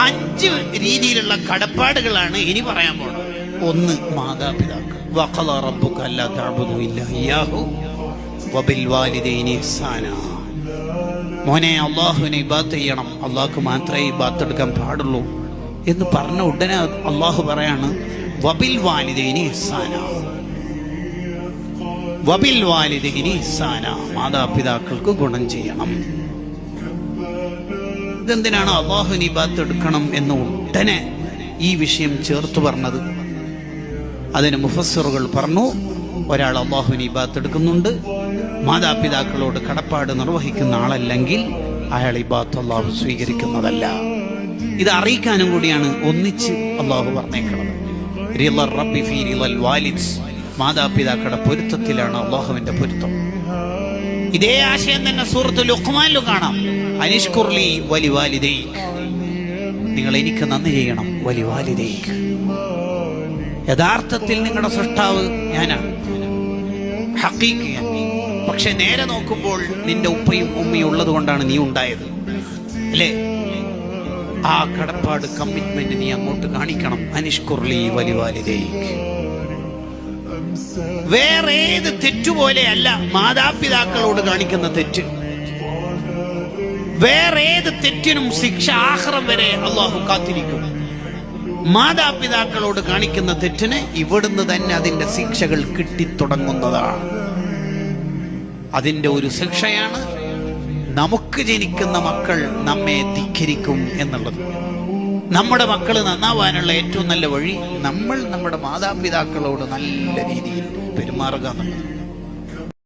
5 രീതിയിലുള്ള കടപ്പാടുകളാണ് ഇനി പറയാൻ പോകുന്നത്. 1, മാതാപിതാക്കൾ. വഖള റബ്ബുക അല്ലാ തഅബുദു ഇല്ലാ ഇയ്യാഹു വബിൽ വാലിദൈനി ഇഹ്സാനാ. മോനെ, അള്ളാഹുവിനെ ഇബാദത്ത് ചെയ്യണം, അള്ളാഹ്ക്ക് മാത്രമേ ഇബാദത്ത് എടുക്കാൻ പാടുള്ളൂ എന്ന് പറഞ്ഞ ഉടനെ അള്ളാഹു പറയാണ് വബിൽ വാലിദൈനി ഇഹ്സാനാ. വബിൽ വാലിദൈനി ഇഹ്സാനാ, മാതാപിതാക്കൾക്ക് ഗുണം ചെയ്യണം. ഇതെന്തിനാണ് അള്ളാഹുവിനെ ഇബാദത്ത് എടുക്കണം എന്ന് ഉടനെ ഈ വിഷയം ചേർത്ത് പറഞ്ഞത്? അതിന് മുഫസ്സിറുകൾ പറഞ്ഞു, ഒരാൾ അള്ളാഹുവിനെ ഇബാദത്ത് എടുക്കുന്നുണ്ട്, മാതാപിതാക്കളോട് കടപ്പാട് നിർവഹിക്കുന്ന ആളല്ലെങ്കിൽ അയാൾ ഇബാദത്ത് അള്ളാഹു സ്വീകരിക്കുന്നതല്ല. ഇത് അറിയിക്കാനും കൂടിയാണ് ഒന്നിച്ച് അള്ളാഹു പറഞ്ഞേക്കുന്നത്. റിളർ റബ്ബി ഫീ റിളൽ വാലിദ്സ്, മാതാപിതാക്കളുടെ പൊരുത്തത്തിലാണ് അള്ളാഹുവിന്റെ പൊരുത്തം. ഇതേ ആശയം തന്നെ സൂറത്തുൽ ലുഖ്മാനിലും കാണാം. അനിഷ്കുർലി വലിവാലിദൈക്, നിങ്ങൾ എനിക്ക് നന്ദി ചെയ്യണം. വലിവാലിദൈക്, യഥാർത്ഥത്തിൽ നിങ്ങളുടെ സൃഷ്ടാവ് ഞാനാണ്, ഹഖീഖിയാൻ. പക്ഷെ നേരെ നോക്കുമ്പോൾ നിന്റെ ഉപ്പയും ഉമ്മയും ഉള്ളത് കൊണ്ടാണ് നീ ഉണ്ടായത്, അല്ലേ? ആ കടപ്പാട്, കമ്മിറ്റ്മെന്റ് നീ അങ്ങോട്ട് കാണിക്കണം. അനിഷ്കുർലി വലിവാലിദൈക്. വേറെ ഏത് തെറ്റുപോലെയല്ല മാതാപിതാക്കളോട് കാണിക്കുന്ന തെറ്റ്. വേറെ ഏത് തെറ്റിനും ശിക്ഷ ആഖിറം വരെ അള്ളാഹു കാത്തിരിക്കും. മാതാപിതാക്കളോട് കാണിക്കുന്ന തെറ്റിന് ഇവിടുന്ന് തന്നെ അതിന്റെ ശിക്ഷകൾ കിട്ടിത്തുടങ്ങുന്നതാണ്. അതിന്റെ ഒരു ശിക്ഷയാണ് നമുക്ക് ജനിക്കുന്ന മക്കൾ നമ്മെ ധിക്കരിക്കും എന്നുള്ളത്. നമ്മുടെ മക്കൾ നന്നാവാനുള്ള ഏറ്റവും നല്ല വഴി നമ്മൾ നമ്മുടെ മാതാപിതാക്കളോട് നല്ല രീതിയിൽ പെരുമാറുക എന്നുള്ളത്.